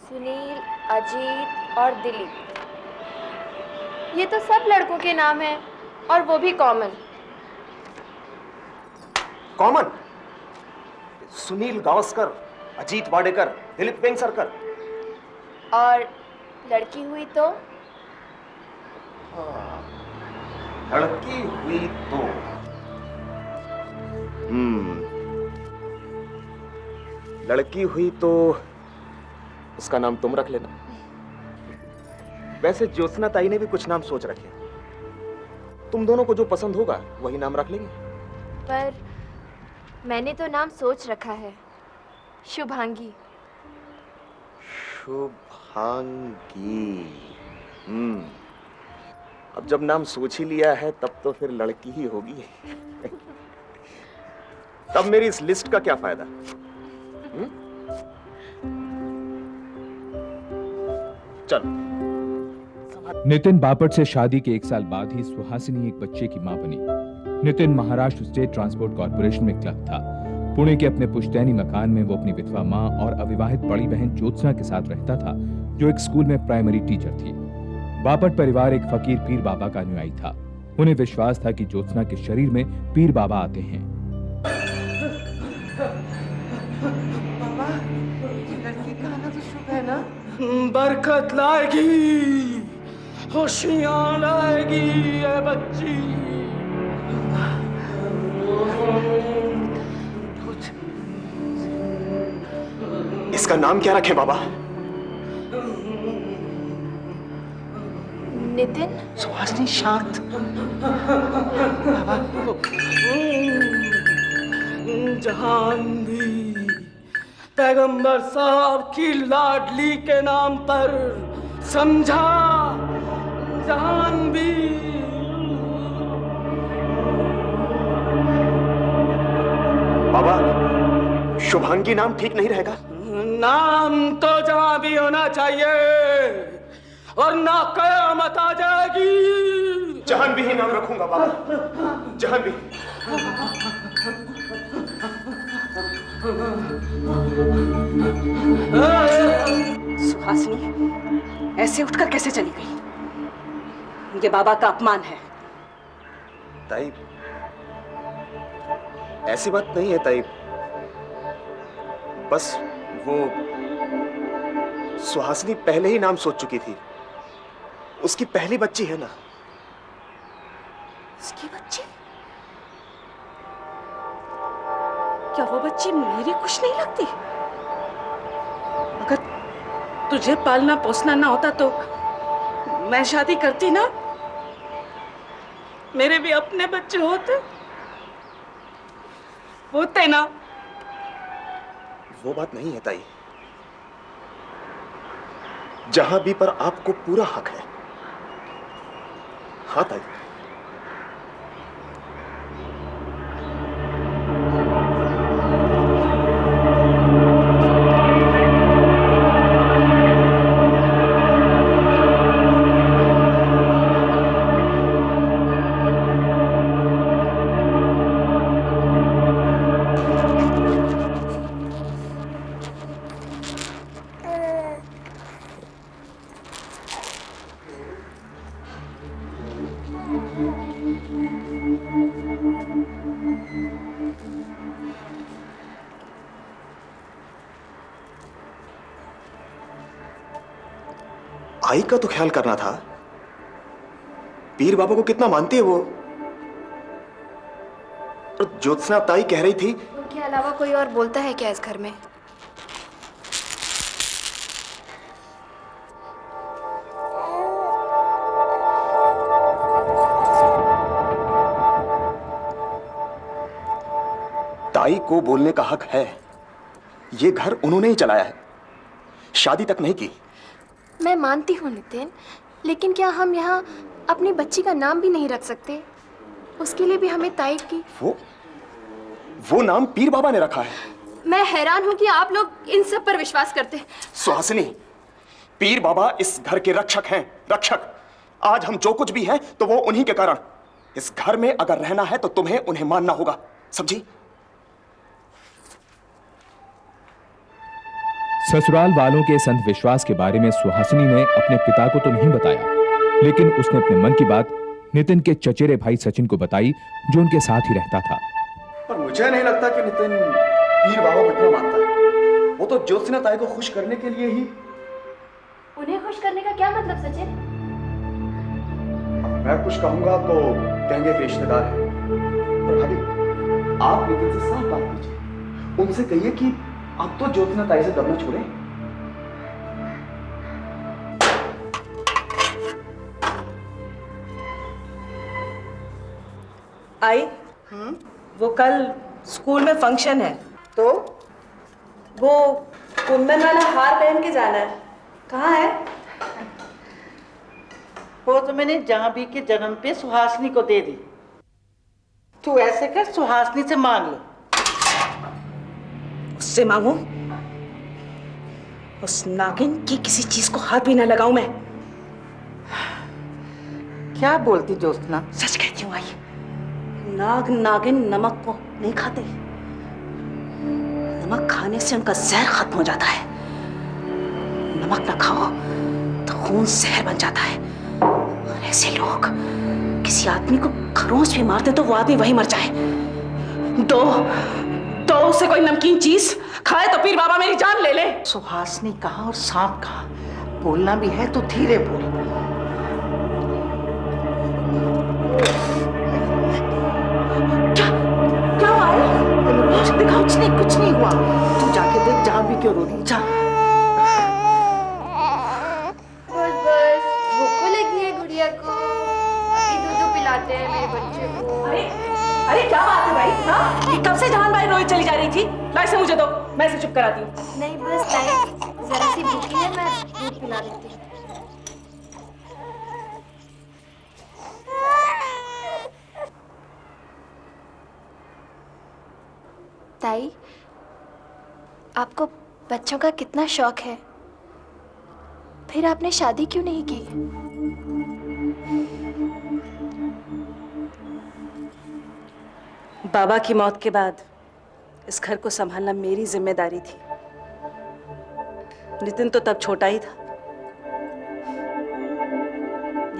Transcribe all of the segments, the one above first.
सुनील, अजीत और दिलीप, ये तो सब लड़कों के नाम हैं और वो भी कॉमन। कॉमन? सुनील गावस्कर, अजीत वाडेकर, दिलीप वेंगसरकर। और लड़की हुई तो लड़की हुई तो लड़की हुई तो उसका नाम तुम रख लेना। वैसे ज्योत्सना ताई ने भी कुछ नाम सोच रखे, तुम दोनों को जो पसंद होगा वही नाम रख लेंगे। पर मैंने तो नाम सोच रखा है, शुभांगी। शुभांगी। अब जब नाम सोच ही लिया है तब तो फिर लड़की ही होगी। तब मेरी इस लिस्ट का क्या फायदा? चलो। नितिन बापट से शादी के 1 साल बाद ही सुहासिनी एक बच्चे की मां बनी। Nitin Maharashtra state transport corporation में क्लर्क था। पुणे के अपने पुश्तैनी मकान में वो अपनी विधवा मां और अविवाहित बड़ी बहन ज्योत्सना के साथ रहता था, जो एक स्कूल में प्राइमरी टीचर थी। बापट परिवार एक फकीर पीर बाबा का अनुयायी था। उन्हें विश्वास था कि ज्योत्सना के शरीर में पीर बाबा आते हैं। बाबा, लड़की का आना तो शुभ है ना? बरकत लाएगी, खुशियां लाएगी ये बच्ची। इसका नाम क्या रखें बाबा? नितिन। सुहासिनी, शांत। बाबा, जहान भी पैगंबर साहब की लाडली के नाम पर, समझा? जहान भी। बाबा, शुभांगी नाम ठीक नहीं रहेगा। नाम तो जहां भी होना चाहिए, और ना कयामत आ जाएगी। जहान भी ही नाम रखूंगा बाबा, जहान भी। सुहासिनी ऐसे उठकर कैसे चली गई? ये बाबा का अपमान है। ताई, ऐसी बात नहीं है ताई। बस वो सुहासिनी पहले ही नाम सोच चुकी थी। उसकी पहली बच्ची है ना। उसकी बच्ची? क्या वो बच्ची मेरी कुछ नहीं लगती? अगर तुझे पालना पोसना ना होता तो मैं शादी करती ना। मेरे भी अपने बच्चे होते ना। वो बात नहीं है ताई। जहां भी पर आपको पूरा हक है। हाँ ताई। आई का तो ख्याल करना था। पीर बाबा को कितना मानती है वो। और ज्योत्सना ताई कह रही थी, उनके अलावा कोई और बोलता है क्या इस घर में? ताई को बोलने का हक है। ये घर उन्होंने ही चलाया है, शादी तक नहीं की। मैं मानती हूँ नितिन, लेकिन क्या हम यहाँ अपनी बच्ची का नाम भी नहीं रख सकते? उसके लिए भी हमें ताई की। वो नाम पीर बाबा ने रखा है। मैं हैरान हूँ कि आप लोग इन सब पर विश्वास करते हैं। सुहासिनी, पीर बाबा इस घर के रक्षक हैं, रक्षक। आज हम जो कुछ भी हैं तो वो उन्हीं के कारण। इस घर में अगर रहना है तो तुम्हें उन्हें मानना होगा, समझी? ससुराल वालों के इस अंधविश्वास के बारे में सुहासिनी ने अपने पिता को तो नहीं बताया, लेकिन उसने अपने मन की बात नितिन के चचेरे भाई सचिन को बताई, जो उनके साथ ही रहता था। पर मुझे नहीं लगता कि नितिन पीर बाबा को इतना मानता है। वो तो ज्योत्सना ताई को खुश करने के लिए ही। उन्हें खुश करने का क्या मतलब सचिन? मैं कुछ कहूंगा तो कहेंगे कि रिश्तेदार है। पर भाभी, आप नितिन से साफ बात कीजिए, उनसे कहिए कि आप तो ज्योत्सना ताई से दबना छोड़े। आई वो कल स्कूल में फंक्शन है, तो वो कुंदन वाला हार पहन के जाना है। कहाँ है? वो तो मैंने जाह्नवी के जन्म पे सुहासिनी को दे दी। तू ऐसे कर, सुहासिनी से मांग ले। उससे मांगू? उस नागिन की किसी चीज को हाथ भी ना लगाऊं मैं। क्या बोलती ज्योत्सना? सच कहती हूँ आई, नाग नागिन नमक को नहीं खाते। नमक खाने से उनका जहर खत्म हो जाता है। नमक ना खाओ तो खून जहर बन जाता है। और ऐसे लोग किसी आदमी को खरोंच भी मारते तो वो आदमी वही मर जाए। दो उसे कोई नमकीन चीज खाए तो पीर बाबा मेरी जान ले ले। सुहासिनी कहाँ और सांप कहाँ? बोलना भी है तो धीरे बोल। क्या हुआ है? दिखा, कुछ नहीं हुआ। तू जाके देख जाह्नवी क्यों रो रही। जा। बस भूख लगी है गुड़िया को, अभी दूध पिलाते हैं मेरे बच्चे को। अरे क्या बात है भाई? हाँ, ये कब से जहान भाई रोई चली जा रही थी? ला इसे मुझे दो, मैं इसे चुप कराती हूँ। नहीं बस ताई जरा सी भूखी है, मैं दूध पिला देती हूँ। ताई, आपको बच्चों का कितना शौक है, फिर आपने शादी क्यों नहीं की? बाबा की मौत के बाद इस घर को संभालना मेरी जिम्मेदारी थी। नितिन तो तब छोटा ही था।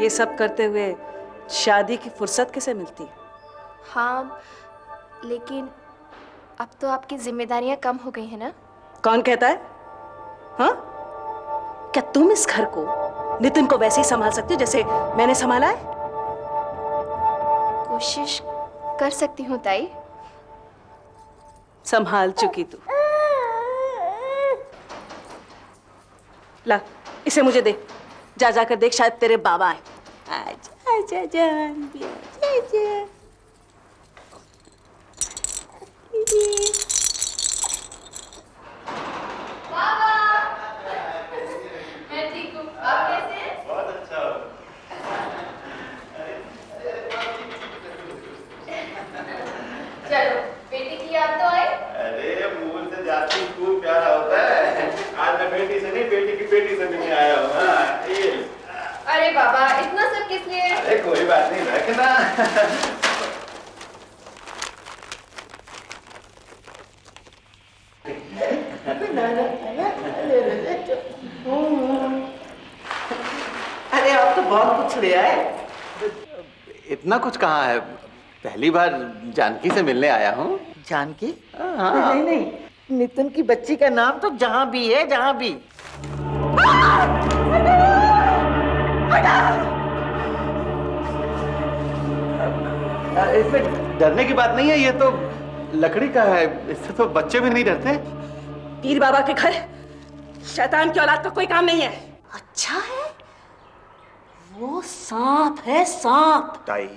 ये सब करते हुए शादी की फुर्सत किसे मिलती? हाँ, लेकिन अब तो आपकी जिम्मेदारियां कम हो गई हैं ना? कौन कहता है? हाँ? क्या तुम इस घर को, नितिन को वैसे ही संभाल सकती हो जैसे मैंने संभाला है? कोशिश कर सकती हूँ ताई। संभाल चुकी तू। ला इसे मुझे दे, जा जाकर देख, शायद तेरे बाबा आए। आजा आजा जाह्नवी, आजा। मैं ठीक हूँ, आप कैसे हैं? बहुत अच्छा। चलो बेटी की याद तो आई। अरे मूल से जाती खूब प्यारा होता है। आज मैं बेटी से नहीं, बेटी की बेटी से मिलने आया हूँ। हाँ, ये। अरे बाबा, इतना सब किस लिए? अरे कोई बात नहीं, रखना। अरे आप तो बहुत कुछ ले आए। इतना कुछ कहाँ है, पहली बार जानकी से मिलने आया हूँ। जानकी? हाँ। नहीं, नितिन की बच्ची का नाम तो जाह्नवी है, जाह्नवी। इसमें डरने की बात नहीं है, ये तो लकड़ी का है, इससे तो बच्चे भी नहीं डरते। पीर बाबा के घर शैतान की औलाद का कोई काम नहीं है। अच्छा है, वो सांप है, सांप। ताई,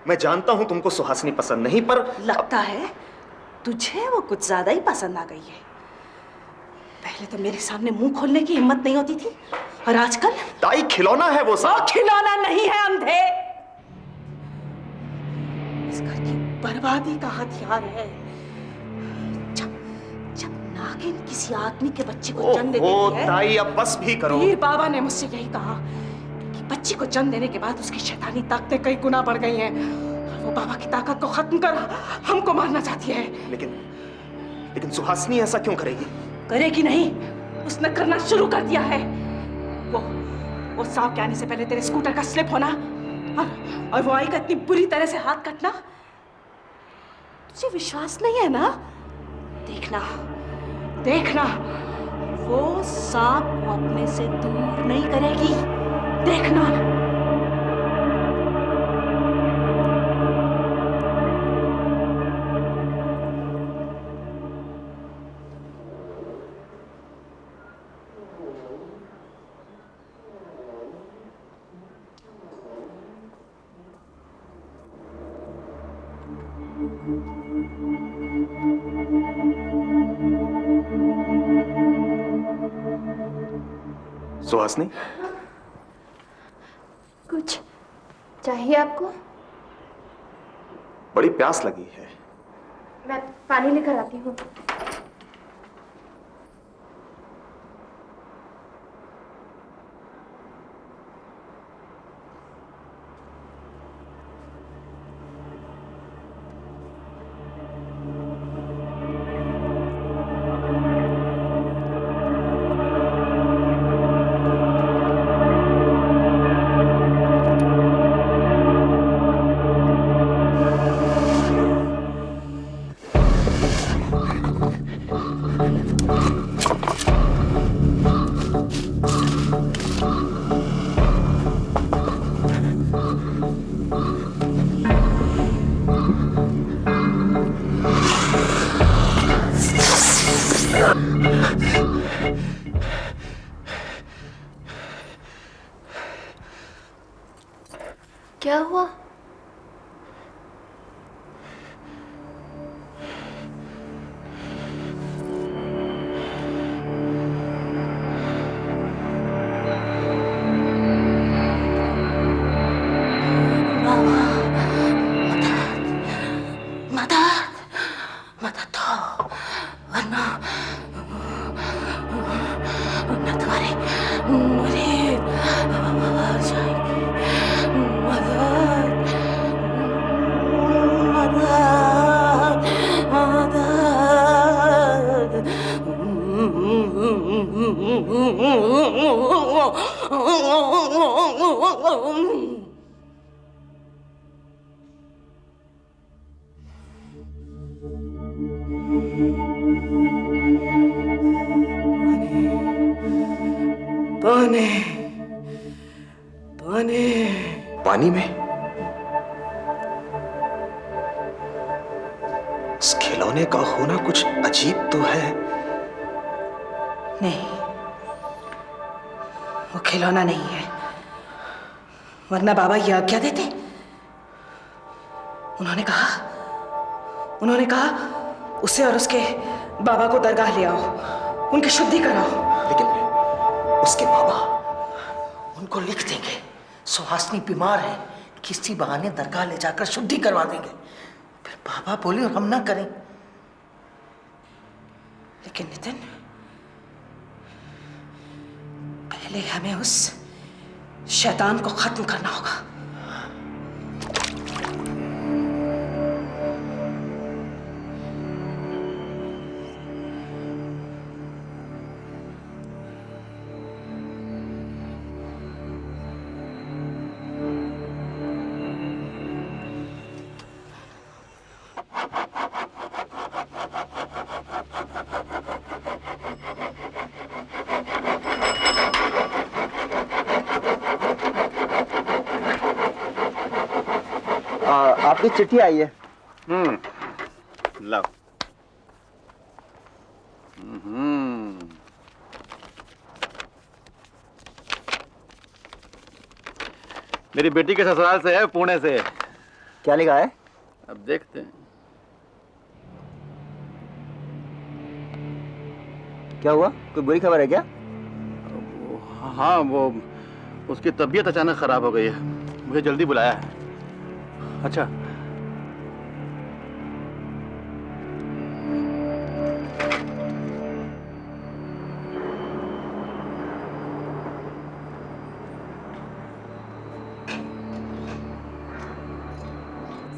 मैं जानता हूं तुमको सुहासिनी पसंद नहीं, पर लगता है तुझे वो कुछ ज्यादा ही पसंद आ गई है। पहले तो मेरे सामने मुंह खोलने की हिम्मत नहीं होती थी, और आजकल? ताई खिलौना है वो सब। खिलौना नहीं है अंधे, इस घर की बर्बादी का हथियार है। जब नागिन किसी आदमी के बच्चे को जन्म दे ओहो देती है, ताई, अब बस भी करो। पीर बाबा ने मुझसे यही कहा कि बच्ची को जन्म देने के बाद उसकी शैतानी ताकतें कई गुना बढ़ गई हैं। वो बाबा की ताकत को खत्म कर हमको मारना चाहती है। लेकिन सुहासिनी ऐसा क्यों करेगी? करेगी नहीं, उसने करना शुरू कर दिया है। वो सांप के आने से पहले तेरे स्कूटर का स्लिप होना और वो आई का इतनी बुरी तरह से हाथ कटना, तुझे विश्वास नहीं है ना? देखना देखना, वो सांप को अपने से दूर नहीं करेगी, देखना। सुहासिनी, कुछ चाहिए आपको? बड़ी प्यास लगी है। मैं पानी लेकर आती हूँ। क्या हुआ? पानी में? इस खिलौने का होना कुछ अजीब तो है। नहीं, वो खिलौना नहीं है, वरना बाबा ये आज्ञा देते। उन्होंने कहा उसे और उसके बाबा को दरगाह ले आओ, उनकी शुद्धि कराओ। लेकिन उसके बाबा उनको लिख देंगे सुहासिनी बीमार है, किसी बहाने दरगाह ले जाकर शुद्धि करवा देंगे। फिर बाबा बोले और हम ना करें। लेकिन नितिन, पहले हमें उस शैतान को खत्म करना होगा। आपकी चिट्ठी आई है। लाओ। मेरी बेटी के ससुराल से है, पुणे से। क्या लिखा है? अब देखते हैं। क्या हुआ? कोई बुरी खबर है क्या? हाँ, वो उसकी तबीयत अचानक खराब हो गई है, मुझे जल्दी बुलाया है। अच्छा,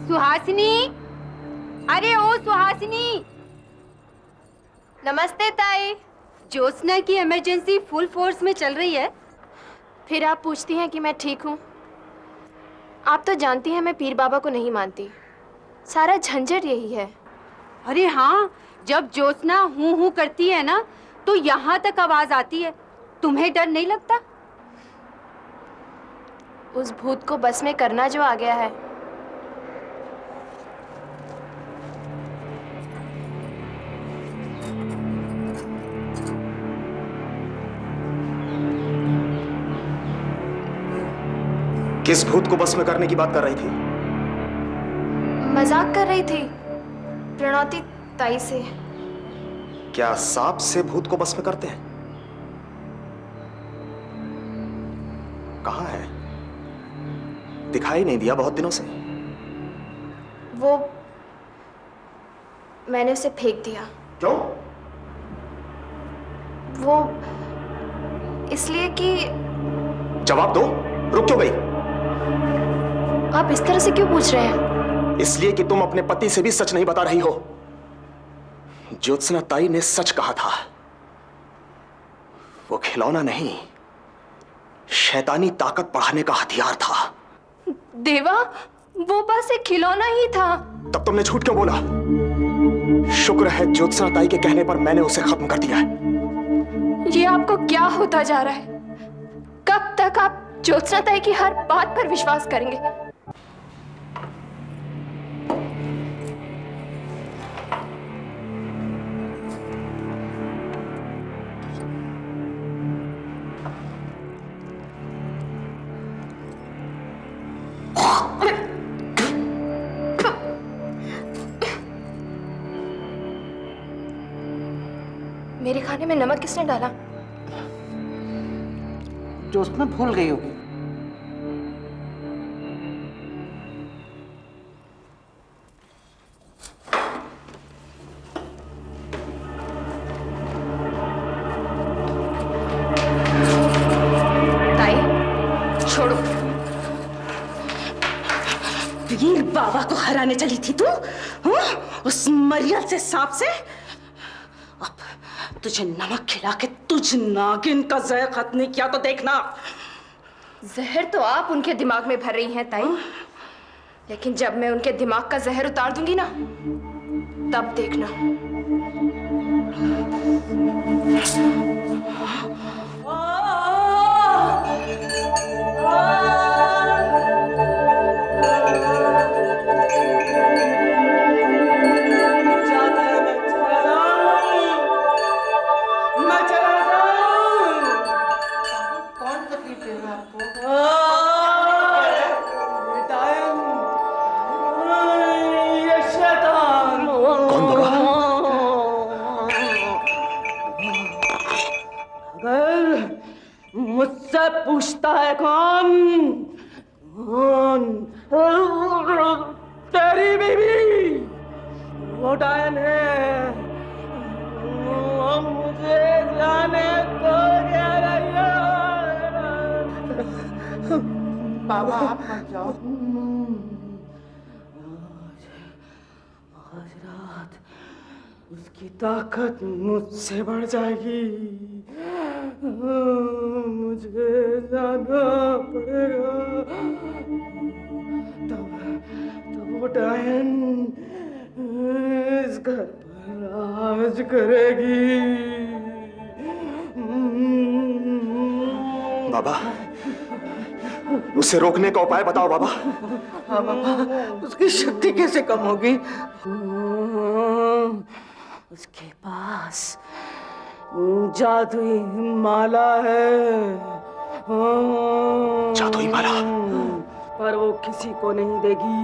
सुहासिनी, अरे ओ सुहासिनी। नमस्ते ताई। ज्योत्सना की इमरजेंसी फुल फोर्स में चल रही है। फिर आप पूछती हैं कि मैं ठीक हूँ। आप तो जानती हैं मैं पीर बाबा को नहीं मानती। सारा झंझट यही है। अरे हाँ, जब ज्योत्सना हूँ हूँ करती है ना तो यहाँ तक आवाज आती है। तुम्हें डर नहीं लगता? उस भूत को बस में करना जो आ गया है। किस भूत को बस में करने की बात कर रही थी? मजाक कर रही थी प्रणौती ताई से। क्या सांप से भूत को बस में करते हैं? कहाँ है? दिखाई नहीं दिया बहुत दिनों से। वो मैंने उसे फेंक दिया। क्यों? वो इसलिए कि जवाब दो, रुक क्यों गई? आप इस तरह से क्यों पूछ रहे हैं? इसलिए कि तुम अपने पति से भी सच नहीं बता रही हो। ज्योत्सना ताई ने सच कहा था। वो खिलौना नहीं, शैतानी ताकत बढ़ाने का हथियार था। देवा, वो बस एक खिलौना ही था। तब तुमने झूठ क्यों बोला? शुक्र है ज्योत्सना ताई के कहने पर मैंने उसे खत्म कर दिया है। ये आपको क्या होता जा रहा है? कब तक आप ज्योत्सना ताई की हर बात पर विश्वास करेंगे? मेरे खाने में नमक किसने डाला? ज्योत्सना भूल गई होगी। ताई, छोड़ो। पीर बाबा को हराने चली थी तू? उस मरियल से सांप से? अब तुझे नमक खिला के तुझ नागिन का जहर खत्म नहीं किया तो देखना। जहर तो आप उनके दिमाग में भर रही हैं ताई, लेकिन जब मैं उनके दिमाग का जहर उतार दूंगी ना, तब देखना। मुझसे पूछता है कौन? कौन? तेरी बीवी वो डायन है। वो मुझे जाने को कह रही है। बाबा आप मत जाओ। आज रात उसकी ताकत मुझसे बढ़ जाएगी। मुझे जाना पड़ेगा। तब वो डायन इस घर पर राज करेगी। बाबा, उसे रोकने का उपाय बताओ बाबा। हाँ बाबा, उसकी शक्ति कैसे कम होगी? उसके पास जादुई माला है। जादुई माला? पर वो किसी को नहीं देगी।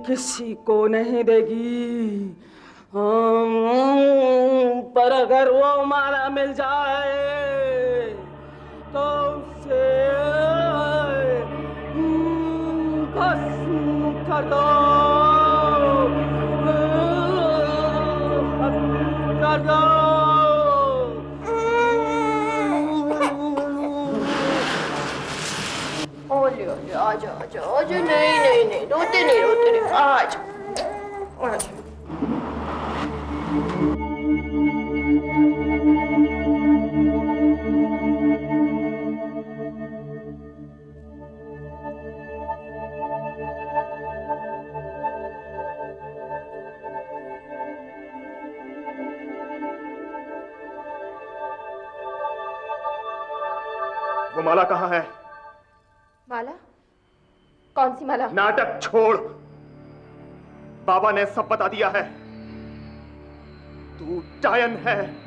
किसी को नहीं देगी। पर अगर वो माला मिल जाए तो उसे भस्म कर दो। कर दो। ओले ओले, आजा आजा आजा। नहीं नहीं नहीं, रोते नहीं आजा आजा। वो माला कहाँ है? माला? कौन सी माला? नाटक छोड़, बाबा ने सब बता दिया है। तू डायन है।